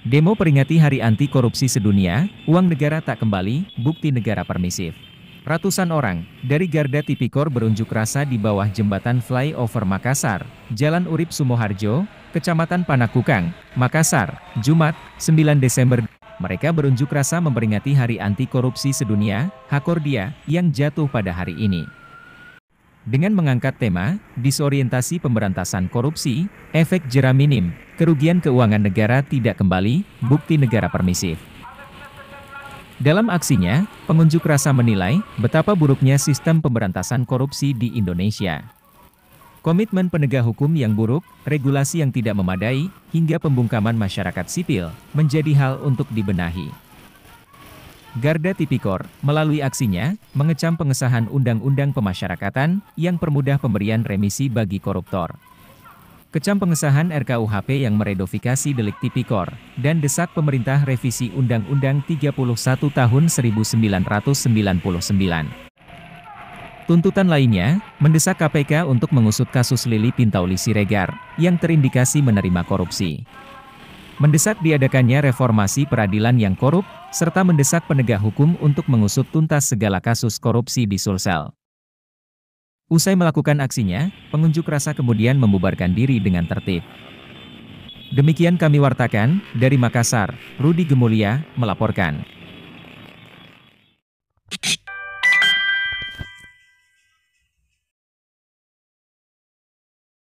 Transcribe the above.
Demo peringati Hari Anti Korupsi Sedunia, uang negara tak kembali, bukti negara permisif. Ratusan orang dari Garda Tipikor berunjuk rasa di bawah jembatan flyover Makassar, Jalan Urip Sumoharjo, Kecamatan Panakukang, Makassar, Jumat, 9 Desember. Mereka berunjuk rasa memperingati Hari Anti Korupsi Sedunia, Hakordia, yang jatuh pada hari ini. Dengan mengangkat tema, disorientasi pemberantasan korupsi, efek jera minim, kerugian keuangan negara tidak kembali, bukti negara permisif. Dalam aksinya, pengunjuk rasa menilai betapa buruknya sistem pemberantasan korupsi di Indonesia. Komitmen penegak hukum yang buruk, regulasi yang tidak memadai, hingga pembungkaman masyarakat sipil, menjadi hal untuk dibenahi. Garda Tipikor, melalui aksinya, mengecam pengesahan Undang-Undang Pemasyarakatan, yang permudah pemberian remisi bagi koruptor. Kecam pengesahan RKUHP yang meredofikasi delik tipikor, dan desak pemerintah revisi Undang-Undang 31 tahun 1999. Tuntutan lainnya, mendesak KPK untuk mengusut kasus Lili Pintauli Siregar, yang terindikasi menerima korupsi. Mendesak diadakannya reformasi peradilan yang korup, serta mendesak penegak hukum untuk mengusut tuntas segala kasus korupsi di Sulsel. Usai melakukan aksinya, pengunjuk rasa kemudian membubarkan diri dengan tertib. Demikian kami wartakan, dari Makassar, Rudi Gemulia, melaporkan.